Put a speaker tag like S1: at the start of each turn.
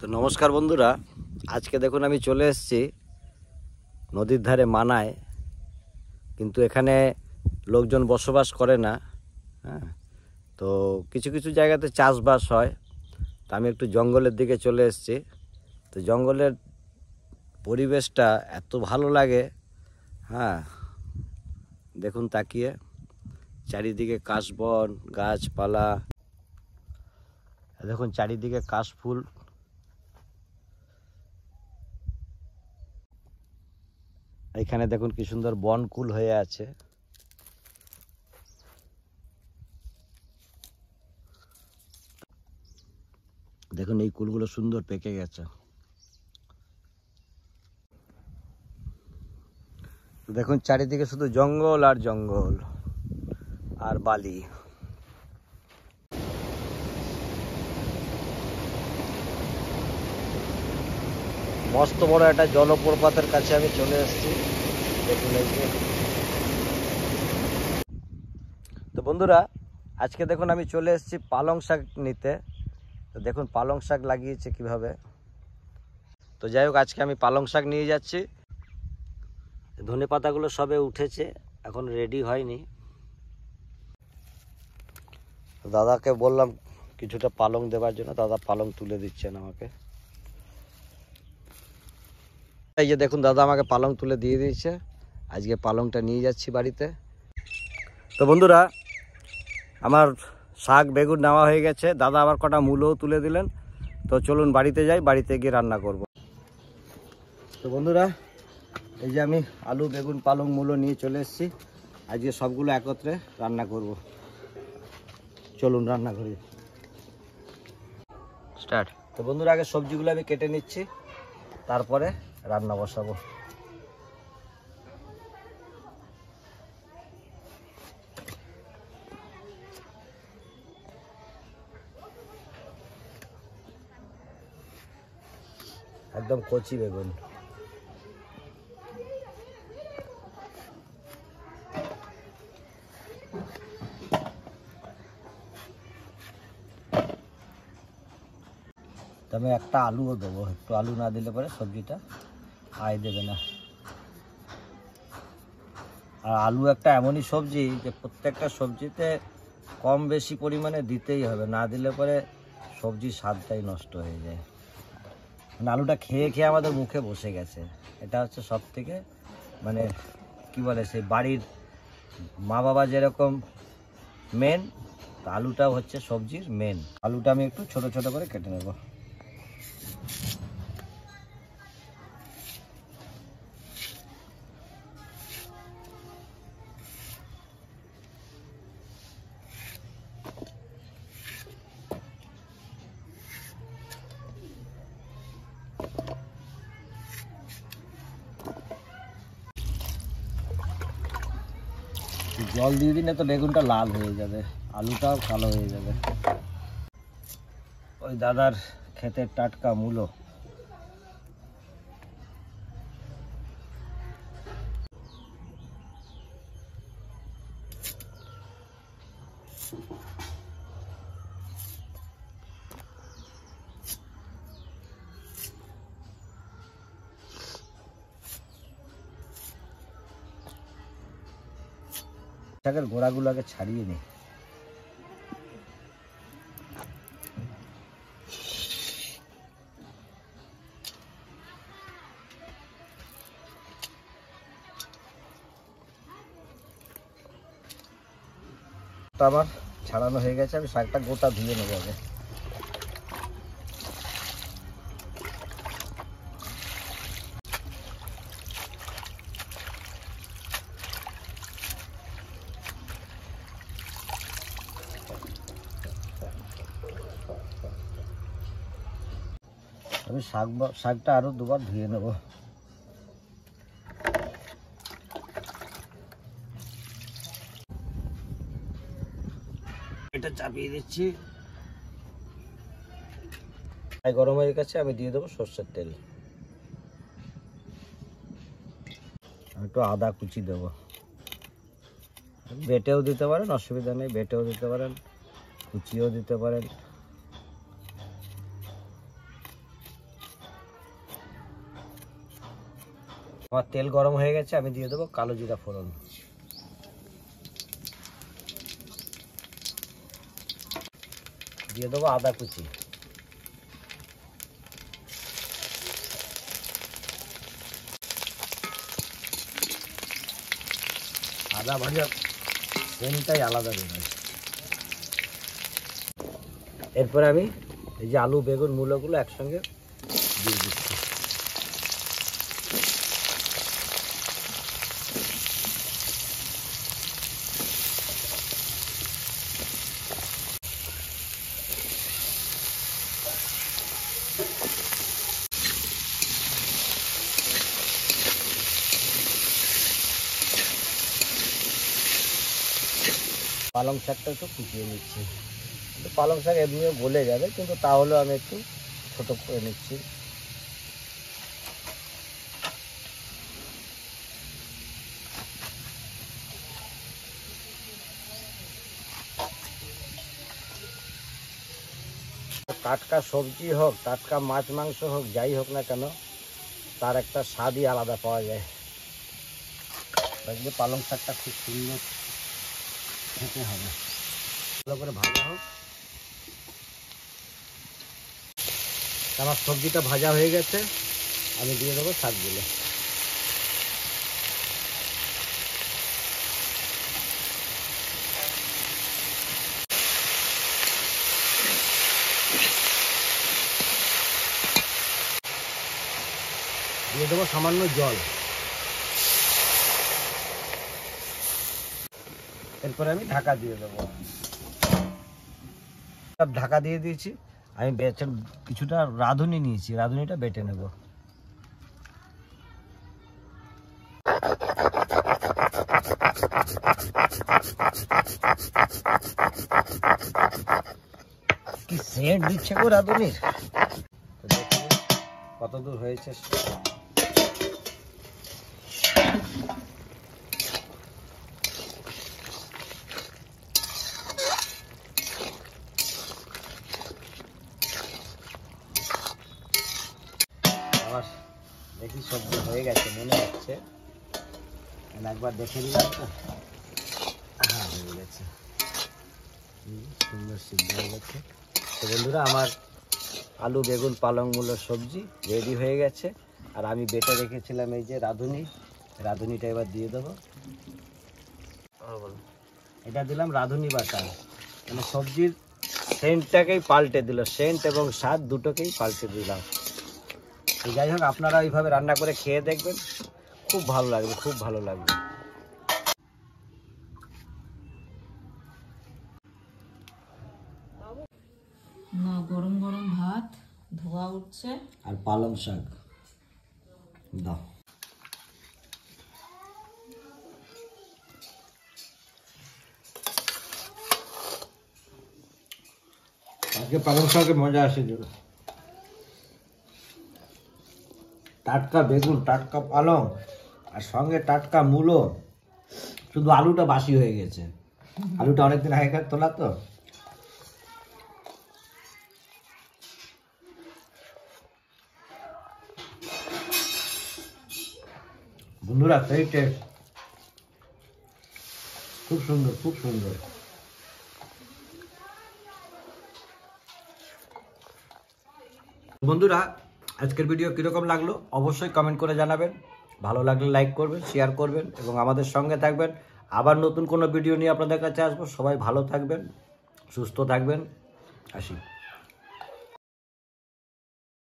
S1: তো নমস্কার বন্ধুরা, আজকে দেখুন আমি চলে এসেছি নদীর ধারে মানায়, কিন্তু এখানে লোকজন বসবাস করে না। হ্যাঁ, তো কিছু কিছু জায়গাতে চাষবাস হয়। তো আমি একটু জঙ্গলের দিকে চলে এসেছি। তো জঙ্গলের পরিবেশটা এত ভালো লাগে। হ্যাঁ, দেখুন তাকিয়ে চারিদিকে কাশবন, গাছপালা, দেখুন চারিদিকে কাশফুল। এখানে দেখুন কি সুন্দর বনকুল হয়ে আছে। দেখুন এই কুলগুলো সুন্দর পেকে গেছে। দেখুন চারিদিকে শুধু জঙ্গল আর জঙ্গল আর বালি। মস্ত বড় একটা জলপ্রপাতের কাছে আমি চলে এসেছি। দেখুন এই যে। তো বন্ধুরা, আজকে দেখুন আমি চলে এসেছি পালং শাক নিতে। তো দেখুন পালং শাক লাগিয়েছে কিভাবে। তো যাই হোক, আজকে আমি পালং শাক নিয়ে যাচ্ছি। ধনে পাতাগুলো সবে উঠেছে, এখন রেডি হয়নি। দাদাকে বললাম কিছুটা পালং দেওয়ার জন্য, দাদা পালং তুলে দিচ্ছেন আমাকে। এই যে দেখুন দাদা আমাকে পালং তুলে দিয়ে দিয়েছে। আজকে পালংটা নিয়ে যাচ্ছি বাড়িতে। তো বন্ধুরা, আমার শাক বেগুন নেওয়া হয়ে গেছে। দাদা আবার কটা মূলও তুলে দিলেন। তো চলুন বাড়িতে যাই, বাড়িতে গিয়ে রান্না করব। তো বন্ধুরা, এই যে আমি আলু বেগুন পালং মূলো নিয়ে চলে এসেছি। আজকে সবগুলো একত্রে রান্না করব। চলুন রান্না করি, স্টার্ট। তো বন্ধুরা, আগে সবজিগুলো আমি কেটে নিচ্ছি, তারপরে রান্না বসাবো। একদম কচি বেগুন। আমি একটা আলুও দেবো, একটু আলু না দিলে পরে সবজিটা আয় দেবে না। আর আলু একটা এমনই সবজি যে প্রত্যেকটা সবজিতে কম বেশি পরিমাণে দিতেই হবে, না দিলে পরে সবজির স্বাদটাই নষ্ট হয়ে যায়। মানে আলুটা খেয়ে খেয়ে আমাদের মুখে বসে গেছে। এটা হচ্ছে সব থেকে মানে কি বলে, সেই বাড়ির মা বাবা যেরকম মেন, আলুটাও হচ্ছে সবজির মেন। আলুটা আমি একটু ছোট ছোট করে কেটে নেব। জল দিয়ে দিলে তো বেগুনটা লাল হয়ে যাবে, আলুটাও কালো হয়ে যাবে। ওই দাদার ক্ষেতের টাটকা মূলো। শাকের গোড়াগুলো আগে ছাড়িয়ে নিই। আমার ছাড়ানো হয়ে গেছে, আমি শাকটা গোটা ধুয়ে নেবো আগে। আমি শাকটা আরো দুবার ধুয়ে নেব। এটা চাপিয়ে দিচ্ছি। গরম হয়ে গেছে, আমি দিয়ে দেবো সর্ষের তেল। একটু আদা কুচি দেবো, বেটেও দিতে পারেন, অসুবিধা নেই। বেটেও দিতে পারেন, কুচিও দিতে পারেন। আমার তেল গরম হয়ে গেছে, আমি দিয়ে দেবো কালো জিরা ফোড়ন। দিয়ে দেবো আদা কুচি। আদা ভাজা সেন্টটাই আলাদা বেরোয়। এরপরে আমি এই যে আলু বেগুন মূলোগুলো একসঙ্গে দিয়ে দিচ্ছি। পালং শাকটা একটু কুচিয়ে নিচ্ছি। পালং শাক এমনিও গলে যাবে, কিন্তু তাহলেও আমি একটু ছোট করে নিচ্ছি। টাটকা সবজি হোক, টাটকা মাছ মাংস হোক, যাই হোক না কেন, তার একটা স্বাদই আলাদা পাওয়া যায়। দেখবে পালং শাকটা খুব সুন্দর খেতে হবে। ভালো করে ভাজা হোক। আমার সবজিটা ভাজা হয়ে গেছে, আমি দিয়ে দেবো শাকগুলো। দিয়ে দেবো সামান্য জল। এরপরে আমি ঢাকা দিয়ে দেবো। ঢাকা দিয়ে দিয়েছি। আমি কিছুটা রাঁধুনি নিয়েছি, রাঁধুনিটা বেটে নেব। কি সেন্ট দিচ্ছে গো রাঁধুনির! কত দূর হয়েছে। আমার দেখি সবজি হয়ে গেছে মনে হচ্ছে, একবার দেখে নিলাম তো। হ্যাঁ, হয়ে গেছে, সুন্দর সিদ্ধ হয়ে গেছে। তো বন্ধুরা, আমার আলু বেগুন পালং মূলোর সবজি রেডি হয়ে গেছে। আর আমি বেটে রেখেছিলাম এই যে রাঁধুনিটা এবার দিয়ে দেবো। এটা দিলাম রাঁধুনি বাটা, মানে সবজির সেন্টটাকেই পাল্টে দিল, সেন্ট এবং স্বাদ দুটোকেই পাল্টে দিলাম। তো যাই হোক, আপনারা এইভাবে রান্না করে খেয়ে দেখবেন, খুব ভালো লাগবে, খুব ভালো লাগবে।
S2: না, গরম গরম ভাত ধোয়া উঠছে,
S1: আর পালং শাক দাও। আজকে পালং শাকের মজা আসে। টাটকা বেগুন, টাটকা পালং, আর সঙ্গে টাটকা মূলো। শুধু আলুটা বাসি হয়ে গেছে, আলুটা অনেকদিন আগেকার তোলা তো। বন্ধুরা, সেই টেস্ট, খুব সুন্দর, খুব সুন্দর। বন্ধুরা, আজকের ভিডিও কীরকম লাগলো অবশ্যই কমেন্ট করে জানাবেন। ভালো লাগলে লাইক করবেন, শেয়ার করবেন এবং আমাদের সঙ্গে থাকবেন। আবার নতুন কোনো ভিডিও নিয়ে আপনাদের কাছে আসবো। সবাই ভালো থাকবেন, সুস্থ থাকবেন। আসি।